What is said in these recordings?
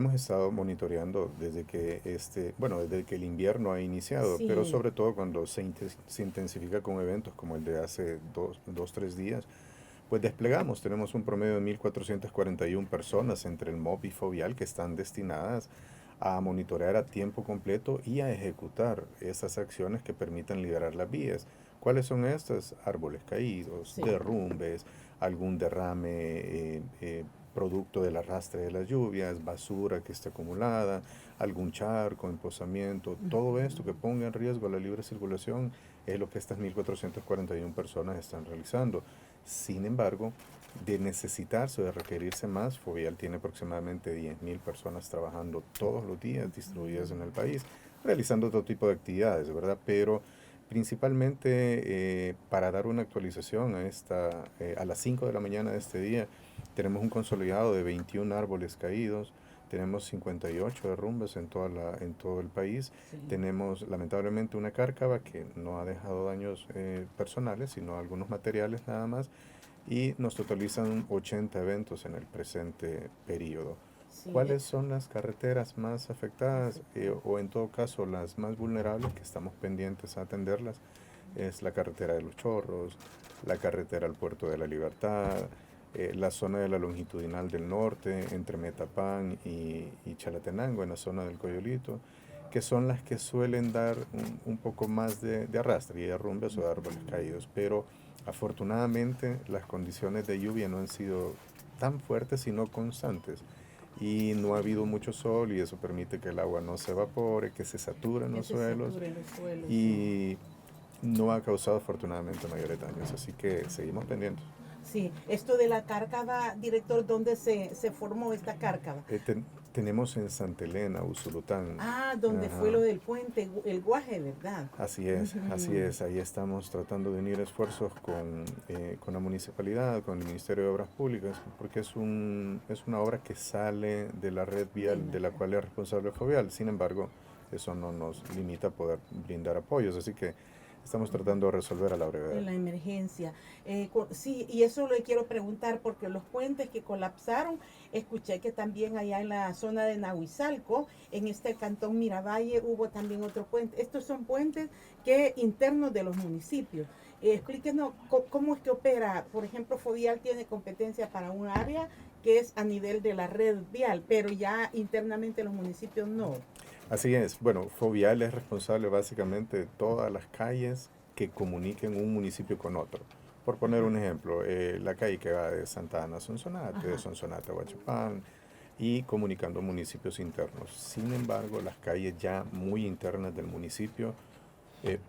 hemos estado monitoreando desde que el invierno ha iniciado, pero Sí, sobre todo cuando se intensifica con eventos como el de hace tres días, pues desplegamos. Tenemos un promedio de 1.441 personas entre el MOB y Fovial que están destinadas a monitorear a tiempo completo y a ejecutar esas acciones que permitan liberar las vías. ¿Cuáles son estas? Árboles caídos, sí. derrumbes, algún derrame producto del arrastre de las lluvias, basura que esté acumulada, algún charco, emposamiento, todo esto que ponga en riesgo la libre circulación es lo que estas 1.441 personas están realizando. Sin embargo, de necesitarse o de requerirse más, Fovial tiene aproximadamente 10.000 personas trabajando todos los días distribuidas en el país, realizando todo tipo de actividades, ¿verdad? Pero principalmente para dar una actualización a las 5 de la mañana de este día, tenemos un consolidado de 21 árboles caídos, tenemos 58 derrumbes en todo el país, Sí. tenemos lamentablemente una cárcava que no ha dejado daños personales, sino algunos materiales nada más, y nos totalizan 80 eventos en el presente periodo. Sí, ¿Cuáles son las carreteras más afectadas afectado. o en todo caso las más vulnerables que estamos pendientes a atenderlas? Es la carretera de los Chorros, la carretera al Puerto de la Libertad, la zona de la longitudinal del norte entre Metapán y Chalatenango en la zona del Coyolito, que son las que suelen dar un poco más de arrastre y derrumbes o de árboles caídos, pero afortunadamente las condiciones de lluvia no han sido tan fuertes sino constantes y no ha habido mucho sol y eso permite que el agua no se evapore, que se saturen Que los se suelos saturen los suelos, sí. y no ha causado afortunadamente mayores daños, así que seguimos pendientes. Sí, esto de la cárcava, director, ¿dónde se formó esta cárcava? Tenemos en Santa Elena, Usulután. Ah, donde fue Ajá. lo del puente, el Guaje, ¿verdad? Así Ujú. es. Ahí estamos tratando de unir esfuerzos con la municipalidad, con el Ministerio de Obras Públicas, porque es una obra que sale de la red De vial la de la cual es responsable Fovial. Sin embargo, eso no nos limita a poder brindar apoyos, así que estamos tratando de resolver a la brevedad. en la emergencia. Sí, y eso le quiero preguntar porque los puentes que colapsaron, escuché que también allá en la zona de Nahuizalco, en este cantón Miravalle, hubo también otro puente. Estos son puentes que internos de los municipios. Explíquenos cómo es que opera. Por ejemplo, Fodial tiene competencia para un área que es a nivel de la red vial, pero ya internamente los municipios no. Así es. Bueno, Fovial es responsable básicamente de todas las calles que comuniquen un municipio con otro. Por poner Ajá, un ejemplo, la calle que va de Santa Ana a Sonsonate, de ajá. Sonsonate a Huachapán, y comunicando municipios internos. Sin embargo, las calles ya muy internas del municipio,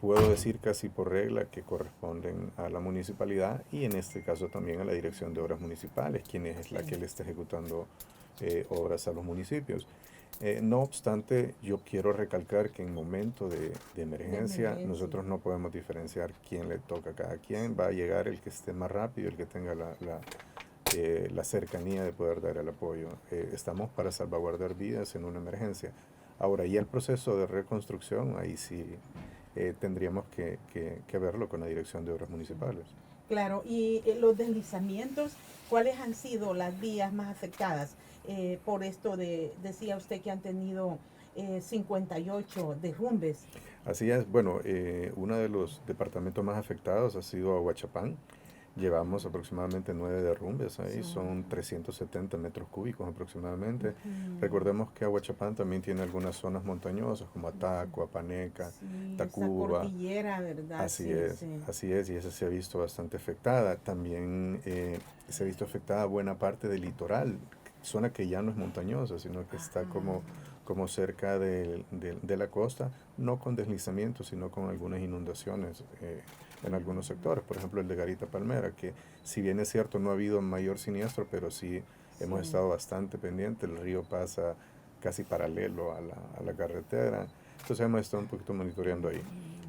puedo decir casi por regla que corresponden a la municipalidad y en este caso también a la Dirección de Obras Municipales, quien es la Sí, que le está ejecutando obras a los municipios. No obstante, yo quiero recalcar que en momento de de emergencia emergencia. nosotros no podemos diferenciar quién le toca a cada quien. Va a llegar el que esté más rápido, el que tenga la cercanía de poder dar el apoyo. Estamos para salvaguardar vidas en una emergencia. Ahora, y el proceso de reconstrucción, ahí sí tendríamos que verlo con la Dirección de Obras Municipales. Claro, y los deslizamientos, ¿cuáles han sido las vías más afectadas por esto decía usted que han tenido 58 derrumbes? Así es, bueno, uno de los departamentos más afectados ha sido Aguachapán. Llevamos aproximadamente 9 derrumbes ahí, Son, son 370 metros cúbicos aproximadamente. ujú, Recordemos que Aguachapán también tiene algunas zonas montañosas como Ataco, Apaneca, sí, esa Tacuba. cordillera, ¿verdad? Sí, sí. Así es, y esa se ha visto bastante afectada. También se ha visto afectada buena parte del litoral, zona que ya no es montañosa, sino que está Ajá, como cerca de la costa, no con deslizamientos, sino con algunas inundaciones en algunos sectores. Por ejemplo, el de Garita Palmera, que si bien es cierto no ha habido mayor siniestro, pero sí hemos sí. estado bastante pendientes. El río pasa casi paralelo a la carretera. Entonces hemos estado un poquito monitoreando ahí.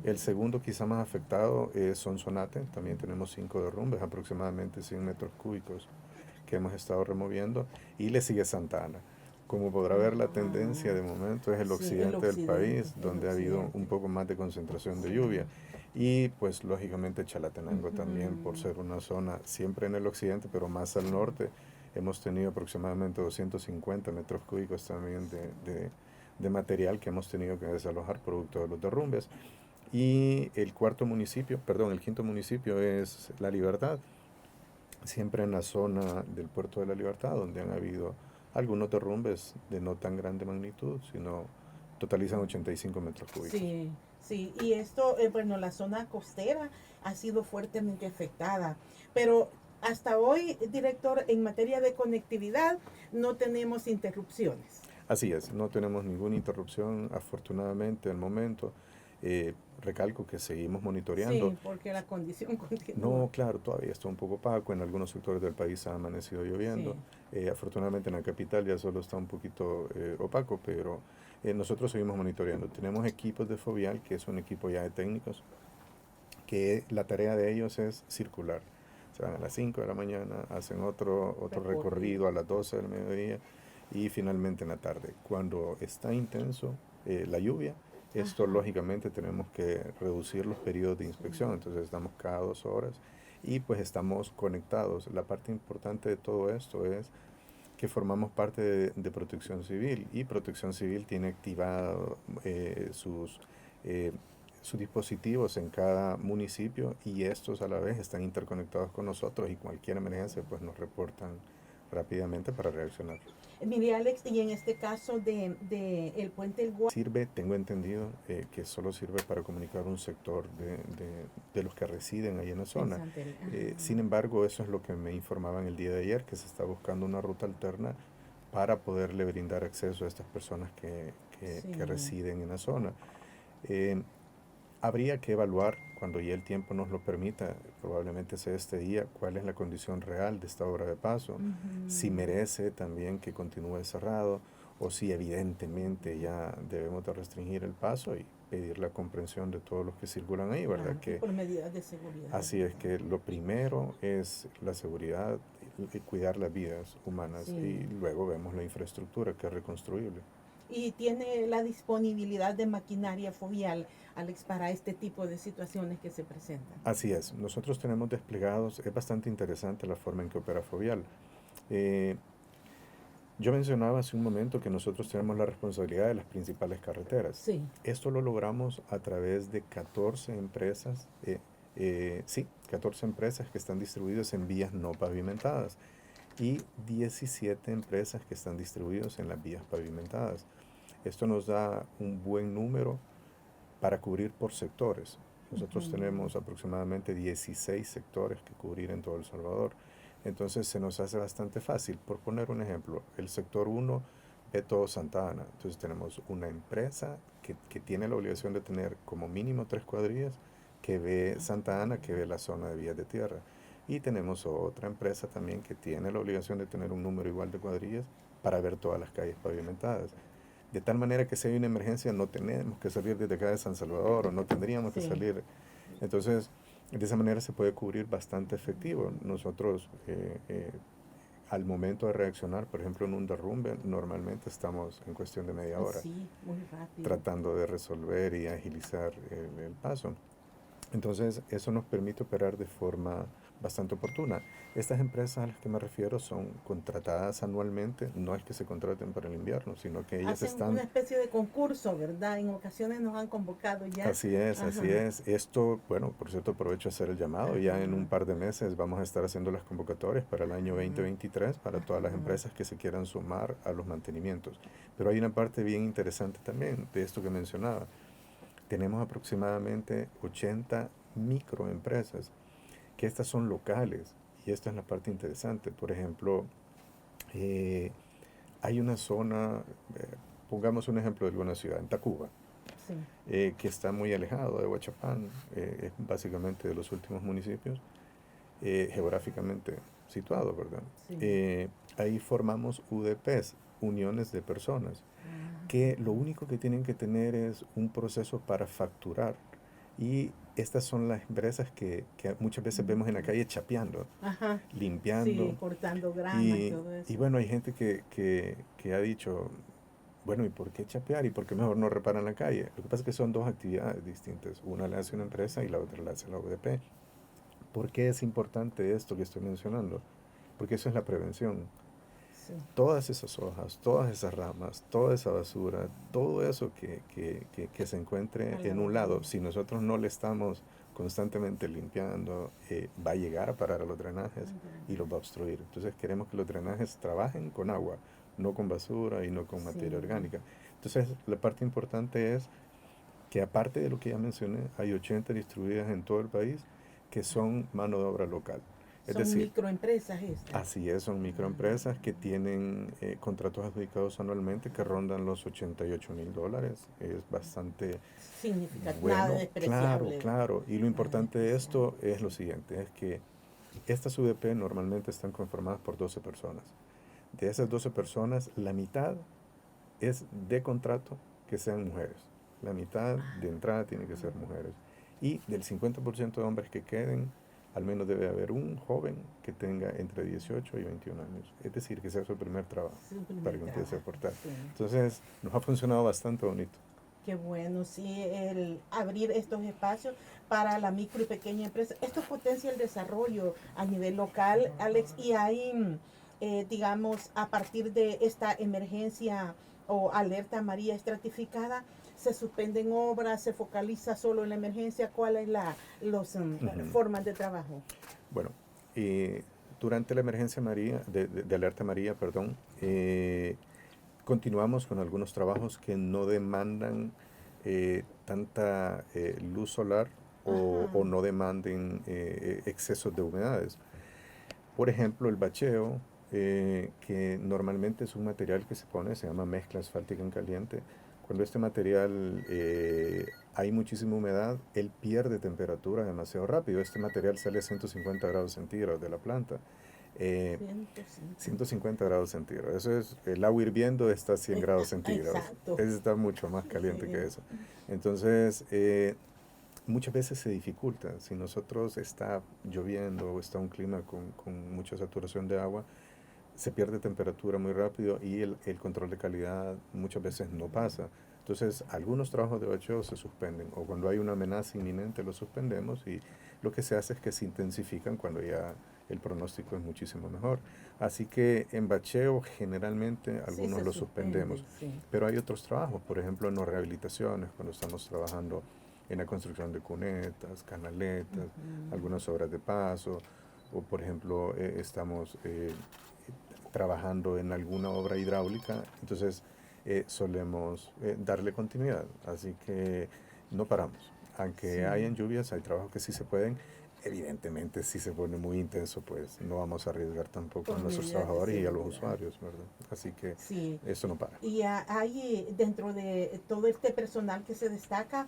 El segundo quizá más afectado es Sonsonate. También tenemos 5 derrumbes, aproximadamente 100 metros cúbicos que hemos estado removiendo. Y le sigue Santa Ana. Como podrá ver, la Ajá. tendencia de momento es el Sí, el occidente del occidente, país, el donde ha habido un occidente. poco más de concentración de Sí. lluvia. Y pues lógicamente Chalatenango también, por Ujú. ser una zona siempre en el occidente, pero más al norte, Hemos tenido aproximadamente 250 metros cúbicos también de material que hemos tenido que desalojar producto de los derrumbes. Y el quinto municipio es La Libertad, siempre en la zona del Puerto de la Libertad, donde han habido algunos derrumbes de no tan grande magnitud, sino totalizan 85 metros cúbicos. Sí, sí, y esto, bueno, la zona costera ha sido fuertemente afectada, pero hasta hoy, director, en materia de conectividad no tenemos interrupciones. Así es, no tenemos ninguna interrupción, afortunadamente, al momento. Recalco que seguimos monitoreando. Sí, porque la condición continúa. No, claro, todavía está un poco opaco. En algunos sectores del país ha amanecido lloviendo. Sí, Afortunadamente en la capital ya solo está un poquito opaco, pero nosotros seguimos monitoreando. Tenemos equipos de Fovial, que es un equipo ya de técnicos, que la tarea de ellos es circular. Se van a las 5 de la mañana, hacen otro recorrido a las 12 del mediodía y finalmente en la tarde. Cuando está intenso la lluvia, esto ajá, lógicamente tenemos que reducir los periodos de inspección, sí, entonces estamos cada 2 horas y pues estamos conectados. La parte importante de todo esto es que formamos parte de Protección Civil y Protección Civil tiene activado eh, sus dispositivos en cada municipio y estos a la vez están interconectados con nosotros y cualquier emergencia pues nos reportan rápidamente para reaccionar. Mire, Alex, y en este caso de el puente El Guay, Sirve, tengo entendido, que solo sirve para comunicar un sector de los que residen ahí en la en zona. Santel, Sin embargo, eso es lo que me informaban el día de ayer, que se está buscando una ruta alterna para poderle brindar acceso a estas personas que sí, residen en la zona. Eh, Habría que evaluar, cuando ya el tiempo nos lo permita, probablemente sea este día, cuál es la condición real de esta obra de paso, si ujú, merece también que continúe cerrado o si evidentemente ya debemos de restringir el paso y pedir la comprensión de todos los que circulan ahí, ¿verdad? claro, y Que por medidas de seguridad, así es ¿verdad? que lo primero es la seguridad y cuidar las vidas humanas y Sí. luego vemos la infraestructura que es reconstruible. Y tiene la disponibilidad de maquinaria fovial, Alex, para este tipo de situaciones que se presentan. Así es, nosotros tenemos desplegados, es bastante interesante la forma en que opera Fovial. Eh, yo mencionaba hace un momento que nosotros tenemos la responsabilidad de las principales carreteras. Sí. Esto lo logramos a través de 14 empresas, sí, 14 empresas que están distribuidas en vías no pavimentadas y 17 empresas que están distribuidas en las vías pavimentadas. Esto nos da un buen número para cubrir por sectores. Nosotros Ujú. tenemos aproximadamente 16 sectores que cubrir en todo El Salvador. Entonces se nos hace bastante fácil. Por poner un ejemplo, el sector 1 ve todo Santa Ana. Entonces tenemos una empresa que tiene la obligación de tener como mínimo 3 cuadrillas que ve Santa Ana, que ve la zona de vías de tierra. Y tenemos otra empresa también que tiene la obligación de tener un número igual de cuadrillas para ver todas las calles pavimentadas. De tal manera que si hay una emergencia no tenemos que salir desde acá de San Salvador o no tendríamos que Sí. salir. Entonces, de esa manera se puede cubrir bastante efectivo. Nosotros, al momento de reaccionar, por ejemplo, en un derrumbe, normalmente estamos en cuestión de media hora Sí, muy rápido. tratando de resolver y agilizar el paso. Entonces, eso nos permite operar de forma bastante oportuna. Estas empresas a las que me refiero son contratadas anualmente, no es que se contraten para el invierno, sino que ellas Hacen una están. especie de concurso, ¿verdad? En ocasiones nos han convocado ya. Así es, así Ajá, es. Esto, bueno, por cierto, aprovecho a hacer el llamado. Ya en un ajá, par de meses vamos a estar haciendo las convocatorias para el año ajá, 2023 para todas las ajá. empresas que se quieran sumar a los mantenimientos. Pero hay una parte bien interesante también de esto que mencionaba. Tenemos aproximadamente 80 microempresas, que estas son locales. Y esta es la parte interesante. Por ejemplo, eh, hay una zona, pongamos un ejemplo de alguna ciudad, en Tacuba, Sí, que está muy alejado de Huachapán, es básicamente de los últimos municipios geográficamente situados, ¿verdad? sí. Ahí formamos UDPs, uniones de personas, que lo único que tienen que tener es un proceso para facturar. Y estas son las empresas que muchas veces vemos en la calle chapeando, Ajá, limpiando. sí, cortando grama y Y, todo y eso. bueno, hay gente que ha dicho, bueno, ¿y por qué chapear? ¿Y por qué mejor no reparan la calle? Lo que pasa es que son dos actividades distintas. Una la hace una empresa y la otra la hace la UDP. ¿Por qué es importante esto que estoy mencionando? Porque eso es la prevención. Sí, todas esas hojas, todas esas ramas, toda esa basura, todo eso que se encuentre a la en un orilla. lado, si nosotros no le estamos constantemente limpiando, va a llegar a parar a los drenajes y los va a obstruir. Entonces queremos que los drenajes trabajen con agua, no con basura y no con Sí, materia orgánica. Entonces la parte importante es que aparte de lo que ya mencioné, hay 80 distribuidas en todo el país que son mano de obra local. Es son decir, microempresas estas. así es, son microempresas que tienen contratos adjudicados anualmente que rondan los $88,000. Es bastante Significativo, nada bueno, claro, despreciable. claro. Y lo Nada importante de despreciable. esto es lo siguiente, es que estas UDP normalmente están conformadas por 12 personas. De esas 12 personas, la mitad es de contrato que sean mujeres. La mitad de entrada tiene que ser mujeres. Y del 50% de hombres que queden, al menos debe haber un joven que tenga entre 18 y 21 años. Es decir, que sea su primer trabajo Su primer para que empiece a trabajo. aportar. Sí. Entonces, nos ha funcionado bastante bonito. Qué bueno, sí, el abrir estos espacios para la micro y pequeña empresa. Esto potencia el desarrollo a nivel local, Alex, y hay, digamos, a partir de esta emergencia o alerta María estratificada, se suspenden obras, se focaliza solo en la emergencia. ¿Cuál es las Ujú. formas de trabajo? Bueno, durante la emergencia María, de alerta María, perdón, continuamos con algunos trabajos que no demandan tanta luz solar Ajá, o no demanden excesos de humedades. Por ejemplo, el bacheo, que normalmente es un material que se pone, se llama mezcla asfáltica en caliente. Cuando este material hay muchísima humedad, él pierde temperatura demasiado rápido. Este material sale a 150 grados centígrados de la planta. Eh, 150. 150 grados centígrados. Eso es, el agua hirviendo está a 100 grados centígrados. Exacto. Está mucho más caliente que Sí. eso. Entonces, muchas veces se dificulta. Si nosotros está lloviendo o está un clima con mucha saturación de agua, se pierde temperatura muy rápido y el control de calidad muchas veces no pasa. Entonces, algunos trabajos de bacheo se suspenden o cuando hay una amenaza inminente los suspendemos y lo que se hace es que se intensifican cuando ya el pronóstico es muchísimo mejor. Así que en bacheo generalmente Sí, algunos se los suspende, suspendemos, sí. pero hay otros trabajos, por ejemplo en las rehabilitaciones, cuando estamos trabajando en la construcción de cunetas, canaletas, Ujú. algunas obras de paso, o por ejemplo estamos trabajando en alguna obra hidráulica, entonces solemos darle continuidad, así que no paramos. Aunque Sí. hayan lluvias, hay trabajos que sí se pueden. Evidentemente, si se pone muy intenso, pues no vamos a arriesgar tampoco a Por nuestros medidas de trabajadores y a los seguridad. usuarios, ¿verdad? Así que Sí. eso no para. Y hay dentro de todo este personal que se destaca,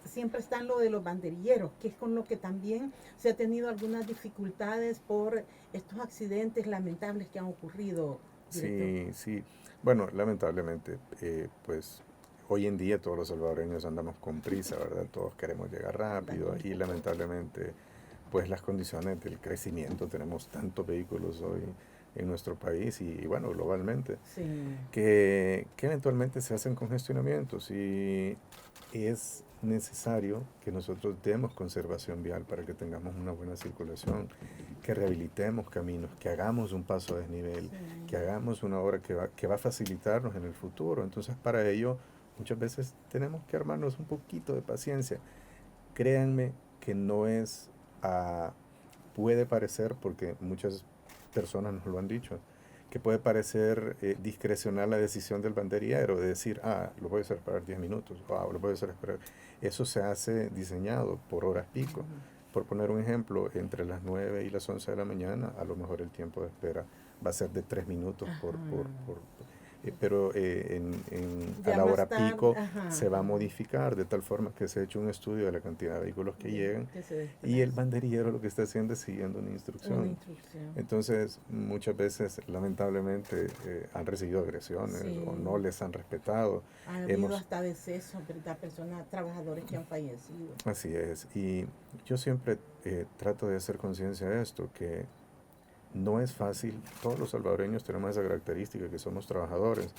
siempre están lo de los banderilleros, que es con lo que también se ha tenido algunas dificultades por estos accidentes lamentables que han ocurrido, director. Sí, sí. Bueno, lamentablemente, pues hoy en día todos los salvadoreños andamos con prisa, ¿verdad? Todos queremos llegar Andando rápido un y poco. lamentablemente, pues las condiciones del crecimiento, tenemos tantos vehículos hoy en nuestro país y bueno, globalmente, Sí. que eventualmente se hacen congestionamientos y es necesario que nosotros demos conservación vial para que tengamos una buena circulación, que rehabilitemos caminos, que hagamos un paso a desnivel, Sí. que hagamos una obra que va a facilitarnos en el futuro. Entonces para ello muchas veces tenemos que armarnos un poquito de paciencia. Créanme que no es, ah, puede parecer, porque muchas personas nos lo han dicho, que puede parecer discrecional la decisión del banderillero de decir, lo voy a hacer esperar 10 minutos, lo voy a hacer esperar. Eso se hace diseñado por horas pico. Ujú. Por poner un ejemplo, entre las 9 y las 11 de la mañana, a lo mejor el tiempo de espera va a ser de 3 minutos Ajá. pero a Ya la más hora tarde, pico ajá, se va a ajá. modificar de tal forma que se ha hecho un estudio de la cantidad de vehículos que llegan Que se y el desplaza. banderillero lo que está haciendo es siguiendo una Una instrucción. instrucción. Entonces, muchas veces, lamentablemente, han recibido agresiones o no Sí. les han respetado. Ha habido Hemos, hasta decesos, ¿verdad? Personas, trabajadores que han fallecido. así es. Y yo siempre trato de hacer conciencia de esto, que no es fácil. Todos los salvadoreños tenemos esa característica, que somos trabajadores.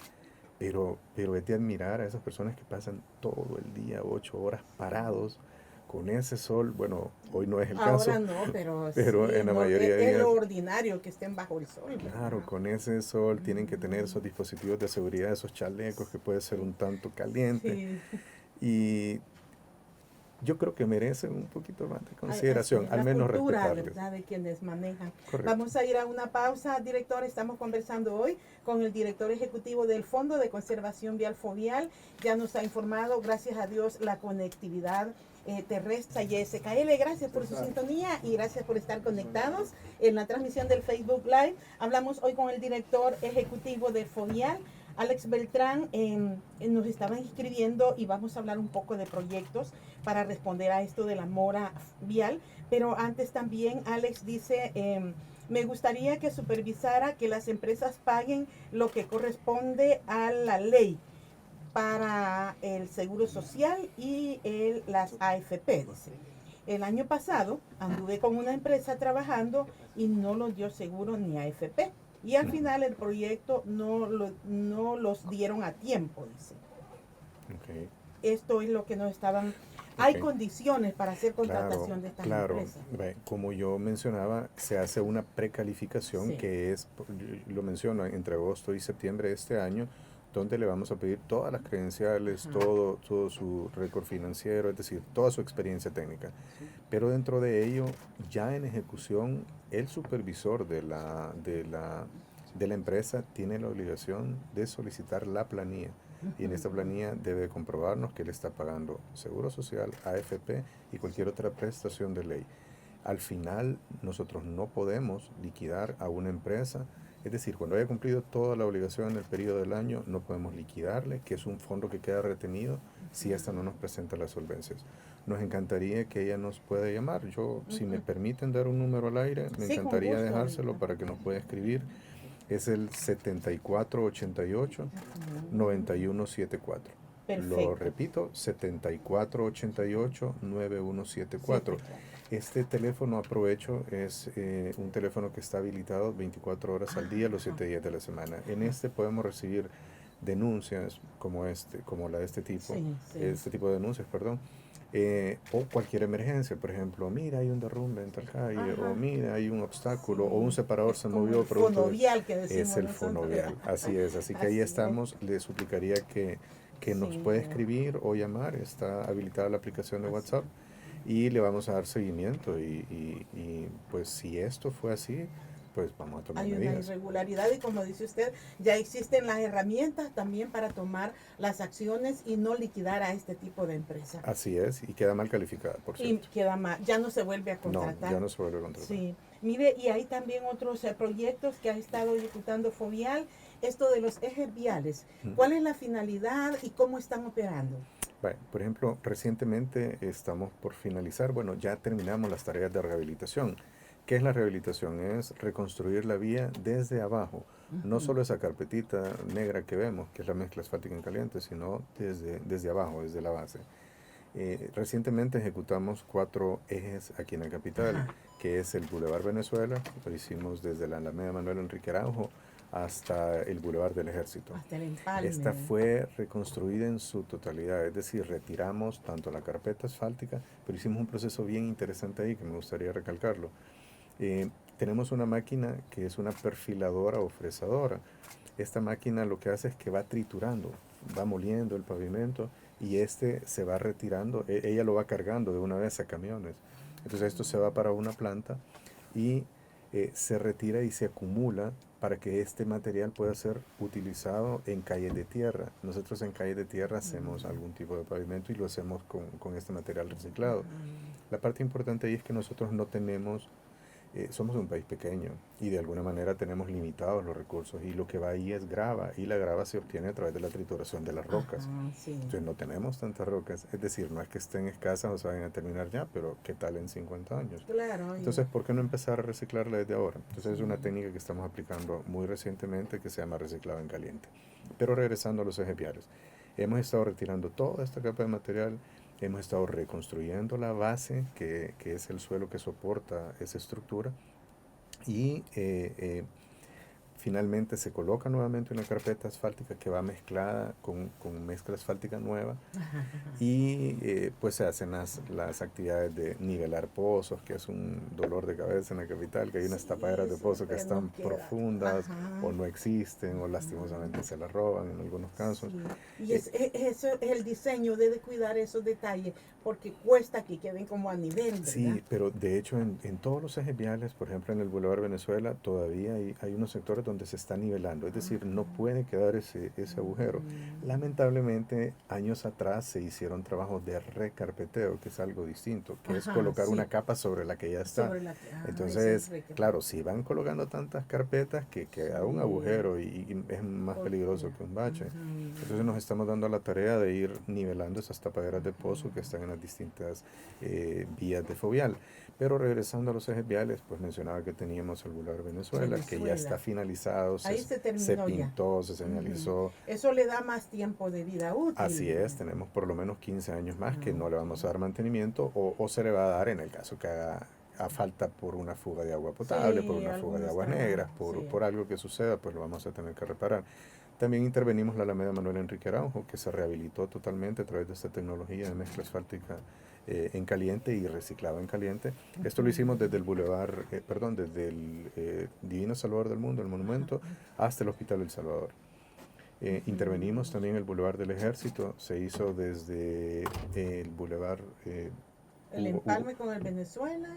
Pero es de admirar a esas personas que pasan todo el día, 8 horas parados, con ese sol, bueno, hoy no es el Ahora caso, no, pero pero sí, en la no, mayoría de es días, lo ordinario que estén bajo el sol, claro, ¿verdad? con ese sol tienen que tener esos dispositivos de seguridad, esos chalecos que puede ser Sí, un tanto caliente. sí. Y yo creo que merecen un poquito más de Así consideración, es al la menos cultura, respetarles. ¿verdad?, de quienes manejan. Correcto. Vamos a ir a una pausa, director. Estamos conversando hoy con el director ejecutivo del Fondo de Conservación Vial Fovial. Ya nos ha informado, gracias a Dios, la conectividad terrestre y SKL. Gracias por su sintonía y gracias por estar conectados en la transmisión del Facebook Live. Hablamos hoy con el director ejecutivo de Fovial, Alex Beltrán. Nos estaban escribiendo y vamos a hablar un poco de proyectos para responder a esto de la mora vial. Pero antes también Alex dice, me gustaría que supervisara que las empresas paguen lo que corresponde a la ley para el seguro social y las AFP, dice. El año pasado anduve con una empresa trabajando y no los dio seguro ni AFP. Y al final el proyecto no los dieron a tiempo, dice. Ok, Esto es lo que nos estaban... Hay ok. condiciones para hacer Claro, contratación de estas claro. empresas. Como yo mencionaba, se hace una precalificación Sí. que es, lo menciono, entre agosto y septiembre de este año, donde le vamos a pedir todas las credenciales, Ajá. todo su récord financiero, es decir, toda su experiencia técnica. Pero dentro de ello, ya en ejecución, el supervisor de la empresa tiene la obligación de solicitar la planilla. Y en esta planilla debe comprobarnos que él está pagando seguro social, AFP y cualquier otra prestación de ley. Al final, nosotros no podemos liquidar a una empresa. Es decir, cuando haya cumplido toda la obligación en el periodo del año, no podemos liquidarle, que es un fondo que queda retenido si ésta no nos presenta las solvencias. Nos encantaría que ella nos pueda llamar. Yo, si me permiten dar un número al aire, me Sí, con encantaría gusto, dejárselo director. para que nos pueda escribir. Es el 7488 Ujú. 9174. Lo Perfecto. repito, 7488 9174. 74. Este teléfono, aprovecho, es un teléfono que está habilitado 24 horas al día, los Ajá. 7 días de la semana. En este podemos recibir denuncias como la de Sí, sí. este tipo de denuncias, perdón, o cualquier emergencia, por ejemplo, mira, hay un derrumbe en tal calle, o Ajá. mira, hay un obstáculo, o un Sí. separador Es se como movió el producto de... fonovial que Es decimos el nosotros. fonovial, así es, así que ahí Así es. estamos, le suplicaría que nos Sí, puede escribir o llamar, está habilitada la aplicación de así WhatsApp y le vamos a dar seguimiento pues si esto fue así, pues vamos a tomar hay una medidas. irregularidad y como dice usted, ya existen las herramientas también para tomar las acciones y no liquidar a este tipo de empresa. Así es, y queda mal calificada, por Y cierto. queda mal, ya no se vuelve a No, ya contratar. no se vuelve a contratar. Sí, mire, y hay también otros proyectos que ha estado ejecutando Fovial, esto de los ejes viales. Ujú. ¿Cuál es la finalidad y cómo están operando? Bueno, por ejemplo, recientemente estamos por finalizar, bueno, ya terminamos las tareas de rehabilitación. ¿Qué es la rehabilitación? Es reconstruir la vía desde abajo. No Ujú. solo esa carpetita negra que vemos, que es la mezcla asfáltica en caliente, sino desde abajo, desde la base. Recientemente ejecutamos 4 ejes aquí en la capital, Ajá, que es el Boulevard Venezuela, lo hicimos desde la Alameda Manuel Enrique Araujo hasta el Boulevard del Ejército. hasta el Esta empalme. fue reconstruida en su totalidad, es decir, retiramos tanto la carpeta asfáltica, pero hicimos un proceso bien interesante ahí que me gustaría recalcarlo. Tenemos una máquina que es una perfiladora o fresadora. Esta máquina lo que hace es que va triturando, va moliendo el pavimento y este se va retirando, ella lo va cargando de una vez a camiones. Entonces esto se va para una planta y se retira y se acumula para que este material pueda ser utilizado en calles de tierra. Nosotros en calles de tierra hacemos algún tipo de pavimento y lo hacemos con este material reciclado. La parte importante ahí es que nosotros no tenemos somos un país pequeño y de alguna manera tenemos limitados los recursos y lo que va ahí es grava y la grava se obtiene a través de la trituración de las rocas. Ajá, sí. Entonces no tenemos tantas rocas, es decir, no es que estén escasas o se vayan a terminar ya, pero ¿qué tal en 50 años? Claro, y Entonces, ¿por qué no empezar a reciclarla desde ahora? Entonces es una sí. técnica que estamos aplicando muy recientemente que se llama reciclado en caliente. Pero regresando a los ejes viales, hemos estado retirando toda esta capa de material. Hemos estado reconstruyendo la base, que es el suelo que soporta esa estructura, y finalmente se coloca nuevamente una carpeta asfáltica que va mezclada con mezcla asfáltica nueva y pues se hacen las actividades de nivelar pozos, que es un dolor de cabeza en la capital, que hay unas Sí, tapaderas de pozo que siempre están nos queda. profundas Ajá. o no existen o lastimosamente se las roban en algunos casos. Sí, y Eh, eso es el diseño, debe cuidar esos detalles, porque cuesta que queden como a nivel, ¿verdad? Sí, pero de hecho en todos los ejes viales, por ejemplo en el Boulevard Venezuela, todavía hay unos sectores donde se está nivelando, es decir, no puede quedar ese agujero. Lamentablemente, años atrás se hicieron trabajos de recarpeteo, que es algo distinto, que es Ajá, colocar una sí, capa sobre la que ya está. sobre la que, ese es Entonces, re que claro, si van colocando tantas carpetas que queda un sí, agujero y es más porque, peligroso que un bache. Entonces ajá, nos estamos dando la tarea de ir nivelando esas tapaderas de pozo que están en las distintas vías de fovial. Pero regresando a los ejes viales, pues mencionaba que teníamos el Boulevard Venezuela, que ya está Venezuela, finalizado, ahí se se terminó ya. pintó, se Ujú. señalizó. Eso le da más tiempo de vida Así útil, es, ¿verdad? tenemos por lo menos 15 años más que Ah, no le vamos a ok. dar mantenimiento o se le va a dar en el caso que haga a falta por una fuga de agua potable, por Sí, una fuga de algunos aguas trabajos, negras, sí. por algo que suceda, pues lo vamos a tener que reparar. También intervenimos la Alameda Manuel Enrique Araujo, que se rehabilitó totalmente a través de esta tecnología de mezcla asfáltica en caliente y reciclado en caliente. Esto lo hicimos desde el Boulevard, perdón, desde el Divino Salvador del Mundo, el monumento, hasta el Hospital El Salvador. Intervenimos Ujú. también el Boulevard del Ejército, se hizo desde el Boulevard, El empalme con el Venezuela.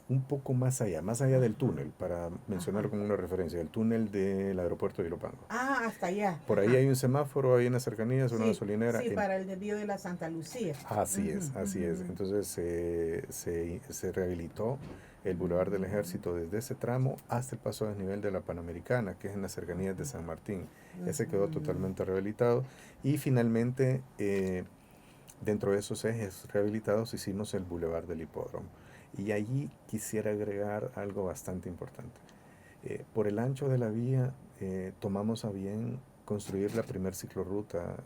un poco más allá del Ajá, túnel, para mencionar ajá. como una referencia, el túnel del aeropuerto de Ilopango. Ah, hasta allá, Por ahí ajá. hay un semáforo, hay unas cercanías, una Sí, gasolinera. sí, para el desvío de la Santa Lucía. Así Ujú, es, así es. ujú, Entonces se rehabilitó el Boulevard del Ejército desde ese tramo hasta el paso a desnivel de la Panamericana, que es en las cercanías de San Martín. Ese quedó ujú. totalmente rehabilitado. Y finalmente, dentro de esos ejes rehabilitados, hicimos el Boulevard del Hipódromo. Y allí quisiera agregar algo bastante importante. Por el ancho de la vía, tomamos a bien construir la primer ciclorruta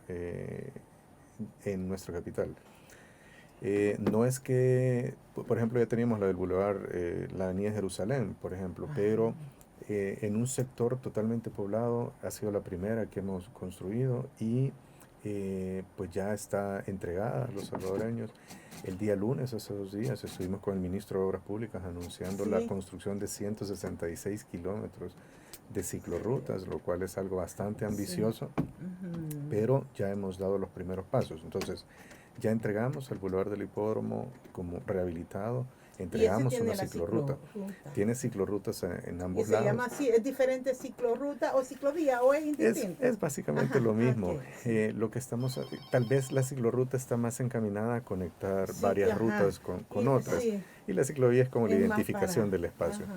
en nuestra capital. No es que, por ejemplo, ya teníamos la del Boulevard, la Avenida Jerusalén, por ejemplo, Ajá. pero en un sector totalmente poblado ha sido la primera que hemos construido y pues ya está entregada a los salvadoreños. El día lunes, hace 2 días, estuvimos con el ministro de Obras Públicas anunciando la Sí. construcción de 166 kilómetros de ciclorrutas, lo cual es algo bastante Sí. ambicioso, Ujú. pero ya hemos dado los primeros pasos. Entonces, ya entregamos el Boulevard del Hipódromo como rehabilitado, Y ese entregamos una tiene la ciclorruta. ciclorruta. Tiene ciclorrutas en Y ambos se llama lados. así, es diferente ciclorruta o ciclovía o es indistinto. Es básicamente Ajá, lo mismo. ok, sí. Lo que estamos, tal vez la ciclorruta está más encaminada a conectar Sí, varias ajá. rutas con Y otras. sí, Y la ciclovía es como la es más identificación para. del espacio. Ajá.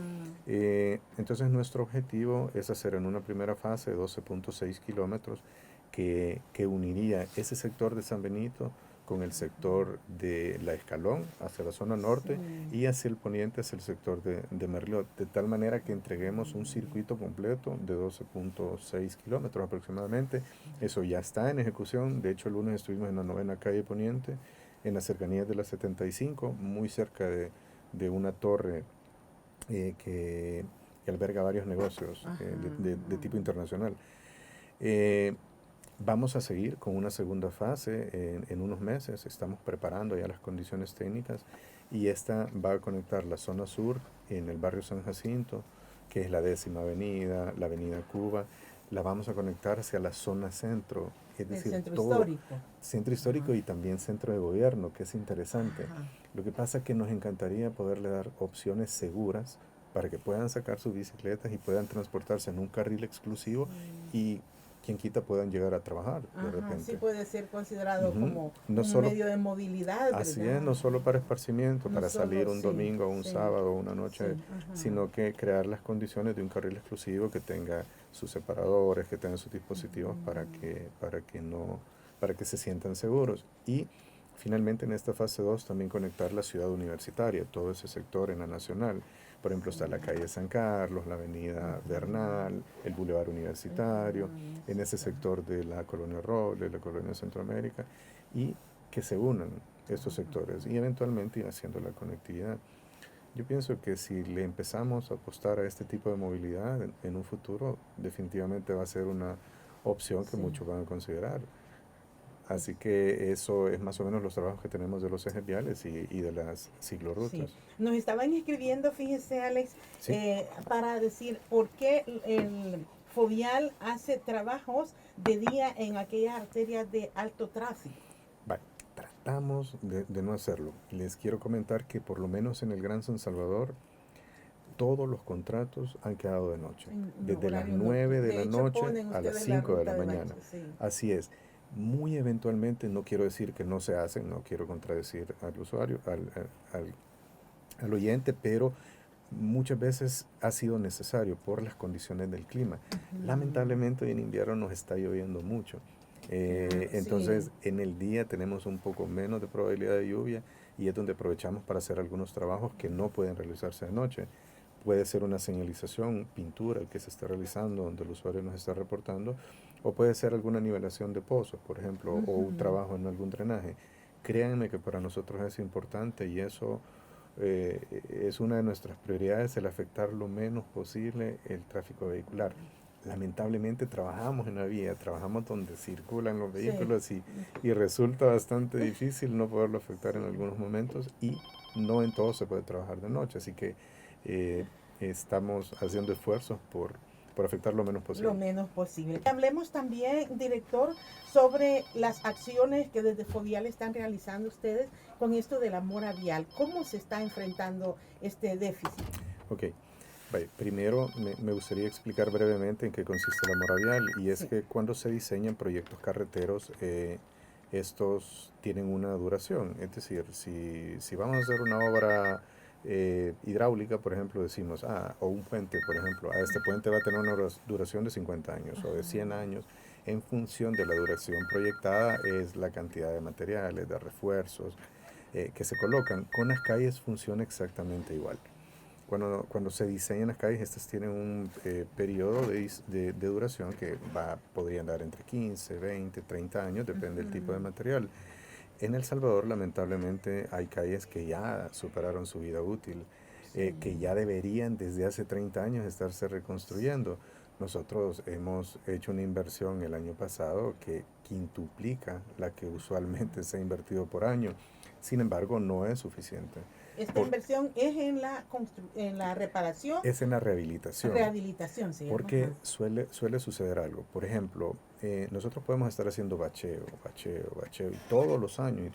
Entonces nuestro objetivo es hacer en una primera fase 12.6 kilómetros que uniría ese sector de San Benito con el sector de La Escalón hacia la zona Sí. norte y hacia el poniente hacia el sector de Merliot, de tal manera que entreguemos un circuito completo de 12.6 kilómetros aproximadamente. Eso ya está en ejecución, de hecho el lunes estuvimos en la novena calle Poniente, en las cercanías de la 75, muy cerca de una torre que alberga varios negocios Ajá. de tipo internacional. Eh, Vamos a seguir con una segunda fase en unos meses. Estamos preparando ya las condiciones técnicas y esta va a conectar la zona sur en el barrio San Jacinto, que es la 10ª Avenida, la Avenida Cuba. La vamos a conectar hacia la zona centro, es El decir, centro todo histórico. centro Ajá. histórico y también centro de gobierno, que es interesante. Ajá. Lo que pasa es que nos encantaría poderle dar opciones seguras para que puedan sacar sus bicicletas y puedan transportarse en un carril exclusivo Sí. y quien quita puedan llegar a trabajar de Ajá, sí repente. puede ser considerado Ujú. como No un solo, medio de movilidad, así es, ¿verdad? no solo para esparcimiento, No para salir solo, un sí, domingo o un sí, sábado o una noche, sí, ajá. sino que crear las condiciones de un carril exclusivo que tenga sus separadores, que tenga sus dispositivos para que se sientan seguros. Y finalmente en esta fase 2 también conectar la ciudad universitaria, todo ese sector en la nacional. Por ejemplo, Sí. está la calle San Carlos, la avenida Bernal, el Boulevard Universitario, en ese sector de la colonia Roble, la colonia Centroamérica, y que se unan estos sectores y eventualmente ir haciendo la conectividad. Yo pienso que si le empezamos a apostar a este tipo de movilidad en un futuro, definitivamente va a ser una opción que Sí, muchos van a considerar. pues, Así que eso es más o menos los trabajos que tenemos de los ejes viales y de las sí. ciclorrutas. Nos estaban escribiendo, fíjese Alex, Sí, para decir por qué el Fovial hace trabajos de día en aquellas arterias de alto tráfico. vale. Tratamos de no hacerlo. Les quiero comentar que por lo menos en el Gran San Salvador todos los contratos han quedado de noche, En desde las horario 9 nocturno. de De la hecho, noche ponen a las ustedes la 5 de la ruta de mañana. noche, sí. Así es. Muy eventualmente, no quiero decir que no se hacen, no quiero contradecir al usuario, al oyente, pero muchas veces ha sido necesario por las condiciones del clima. Ujú. Lamentablemente hoy en invierno nos está lloviendo mucho. Claro, sí. Entonces en el día tenemos un poco menos de probabilidad de lluvia y es donde aprovechamos para hacer algunos trabajos que no pueden realizarse de noche. Puede ser una señalización, pintura que se está realizando donde el usuario nos está reportando, o puede ser alguna nivelación de pozos, por ejemplo, o un Ujú. trabajo en algún drenaje. Créanme que para nosotros es importante y eso es una de nuestras prioridades, el afectar lo menos posible el tráfico vehicular. Lamentablemente trabajamos en la vía, trabajamos donde circulan los Sí, vehículos y resulta bastante difícil no poderlo afectar en sí. algunos momentos y no en todo se puede trabajar de noche, así que eh, estamos haciendo esfuerzos por afectar lo menos Lo posible. menos posible. Hablemos también, director, sobre las acciones que desde Fovial están realizando ustedes con esto de la mora vial. ¿Cómo se está enfrentando este déficit? Ok, vaya, primero me gustaría explicar brevemente en qué consiste la mora vial y es Sí. que cuando se diseñan proyectos carreteros, estos tienen una duración, es decir, si vamos a hacer una obra hidráulica, por ejemplo, decimos, o un puente, por ejemplo, este puente va a tener una duración de 50 años o de 100 Ajá. años, en función de la duración proyectada es la cantidad de materiales, de refuerzos que se colocan. Con las calles funciona exactamente igual. Cuando se diseñan las calles, estas tienen un periodo de duración que podrían dar entre 15, 20, 30 años, depende del tipo de Ujú. material. En El Salvador, lamentablemente, hay calles que ya superaron su vida útil, Sí, que ya deberían desde hace 30 años estarse reconstruyendo. Nosotros hemos hecho una inversión el año pasado que quintuplica la que usualmente se ha invertido por año. Sin embargo, no es suficiente. esta Por, inversión es en en la reparación, es en la rehabilitación. rehabilitación se llama. Porque Ajá. suele suceder algo. Por ejemplo, nosotros podemos estar haciendo bacheo, y todos los años,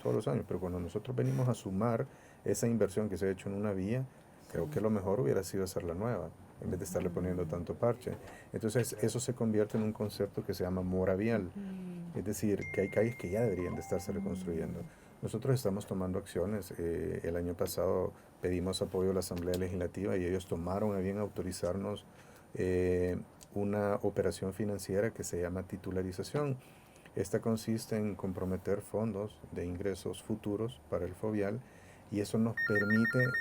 pero cuando nosotros venimos a sumar esa inversión que se ha hecho en una vía, Sí. creo que lo mejor hubiera sido hacerla nueva, en vez de estarle poniendo Ujú. tanto parche. Entonces, eso se convierte en un concepto que se llama mora vial, Ujú. es decir, que hay calles que ya deberían de estarse reconstruyendo. Mm. Nosotros estamos tomando acciones. El año pasado pedimos apoyo a la Asamblea Legislativa y ellos tomaron a bien autorizarnos eh, una operación financiera que se llama titularización. Esta consiste en comprometer fondos de ingresos futuros para el Fovial y eso nos permite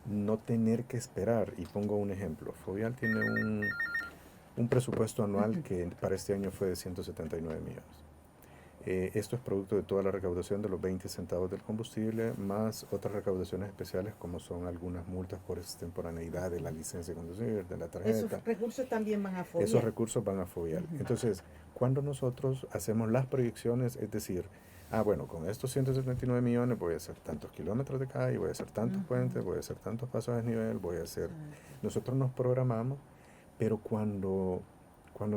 no tener que esperar. Y pongo un ejemplo. Fovial tiene un presupuesto anual Ujú. que para este año fue de 179 millones. Esto es producto de toda la recaudación de los 20 centavos del combustible, más otras recaudaciones especiales como son algunas multas por extemporaneidad de la licencia de conducir, de la Esos tarjeta. recursos también van a Esos Fovial. recursos van a Fovial. Ujú. Entonces, cuando nosotros hacemos las proyecciones, es decir, bueno, con estos 179 millones voy a hacer tantos kilómetros de calle, voy a hacer tantos Ujú. puentes, voy a hacer tantos pasos de nivel, voy a hacer... Exacto. Nosotros nos programamos, pero cuando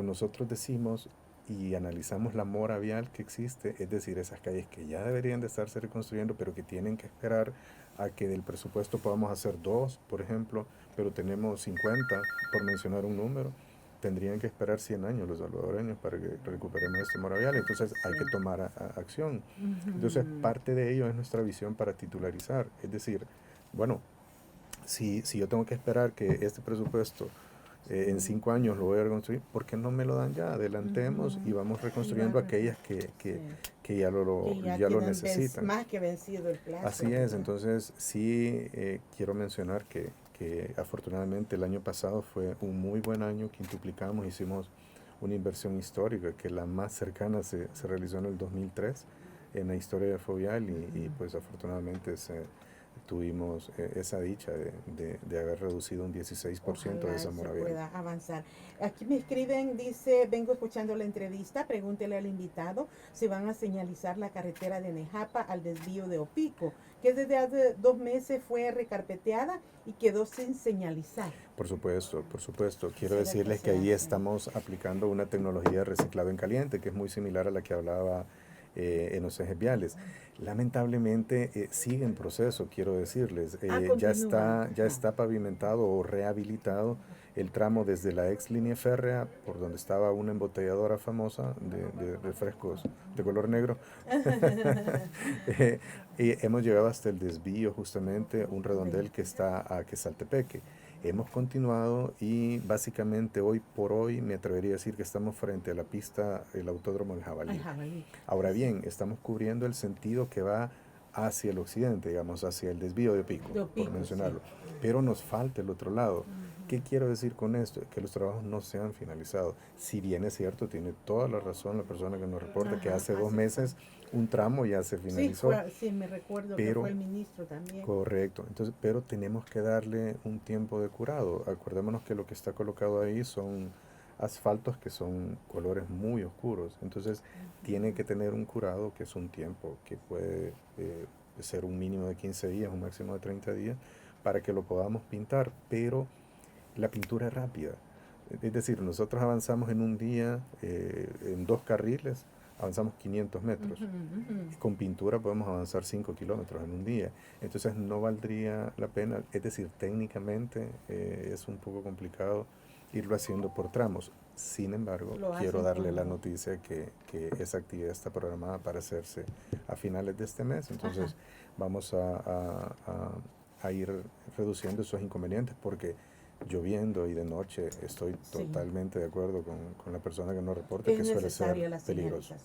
nosotros decimos y analizamos la mora vial que existe, es decir, esas calles que ya deberían de estarse reconstruyendo, pero que tienen que esperar a que del presupuesto podamos hacer dos, por ejemplo, pero tenemos 50, por mencionar un número, tendrían que esperar 100 años los salvadoreños para que recuperemos este mora vial, entonces hay que Sí. tomar acción. Entonces, Ujú. parte de ello es nuestra visión para titularizar, es decir, bueno, si yo tengo que esperar que este presupuesto en Sí. 5 años lo voy a reconstruir, ¿por qué no me lo dan ya? Adelantemos y Ujú. vamos Y va a reconstruyendo aquellas sí. que ya Que ya ya lo tienen necesitan. más que vencido el plazo, Así es, ¿verdad? entonces sí quiero mencionar que afortunadamente el año pasado fue un muy buen año, quintuplicamos, hicimos una inversión histórica que la más cercana se realizó en el 2003 en la historia de Fovial y Ujú. pues afortunadamente tuvimos esa dicha de haber reducido un 16% de esa mora vial. Pueda avanzar. Aquí me escriben, dice, vengo escuchando la entrevista, pregúntele al invitado si van a señalizar la carretera de Nejapa al desvío de Opico, que desde hace 2 meses fue recarpeteada y quedó sin señalizar. Por supuesto, por supuesto. Quiero decirles que ahí estamos aplicando una tecnología de reciclado en caliente, que es muy similar a la que hablaba en los ejes viales. Lamentablemente sigue en proceso, quiero decirles. Ya está pavimentado o rehabilitado el tramo desde la ex línea férrea, por donde estaba una embotelladora famosa de refrescos de color negro. Y hemos llegado hasta el desvío, justamente, un redondel que está a Quesaltepeque. Hemos continuado y básicamente hoy por hoy me atrevería a decir que estamos frente a la pista, el autódromo del Jabalí. Ahora bien, estamos cubriendo el sentido que va hacia el occidente, digamos, hacia el desvío de Opico, por mencionarlo. Sí. Pero nos falta el otro lado. ¿Qué quiero decir con esto? Que los trabajos no se han finalizado. Si bien es cierto, tiene toda la razón la persona que nos reporta que hace 2 meses un tramo ya se finalizó. Sí, me recuerdo que fue el ministro también. Correcto. Entonces, pero tenemos que darle un tiempo de curado. Acordémonos que lo que está colocado ahí son asfaltos que son colores muy oscuros. Entonces, tiene que tener un curado que es un tiempo que puede ser un mínimo de 15 días, un máximo de 30 días, para que lo podamos pintar. Pero la pintura es rápida. Es decir, nosotros avanzamos en un día, en 2 carriles, avanzamos 500 metros. Con pintura podemos avanzar 5 kilómetros en un día. Entonces no valdría la pena, es decir, técnicamente es un poco complicado irlo haciendo por tramos. Sin embargo, quiero darle la noticia que esa actividad está programada para hacerse a finales de este mes. Entonces vamos a ir reduciendo esos inconvenientes, porque lloviendo y de noche estoy totalmente de acuerdo con la persona que nos reporta que suele ser peligroso.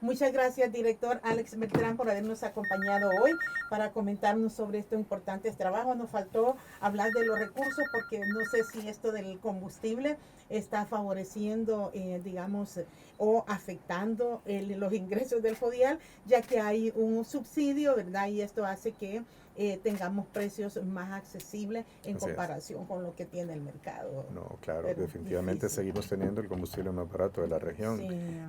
Muchas gracias, director Alex Beltrán, por habernos acompañado hoy para comentarnos sobre estos importantes trabajos. Nos faltó hablar de los recursos, porque no sé si esto del combustible está favoreciendo, digamos, o afectando los ingresos del FODIAL, ya que hay un subsidio, ¿verdad? Y esto hace que tengamos precios más accesibles en comparación con lo que tiene el mercado. No, claro, pero definitivamente seguimos teniendo el combustible más barato de la región.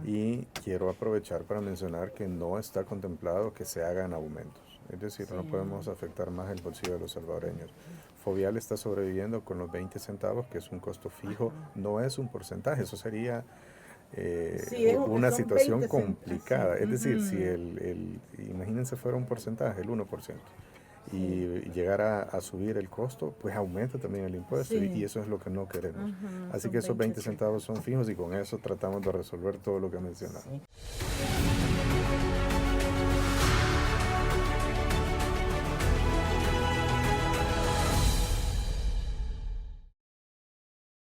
Y quiero aprovechar para mencionar que no está contemplado que se hagan aumentos. Es decir, no podemos afectar más el bolsillo de los salvadoreños. FOVIAL está sobreviviendo con los 20 centavos, que es un costo fijo, no es un porcentaje, eso sería una situación complicada. Es decir, si imagínense fuera un porcentaje, el 1%, y llegara a subir el costo, pues aumenta también el impuesto, y eso es lo que no queremos. Así que esos 20 centavos son fijos y con eso tratamos de resolver todo lo que mencionaba.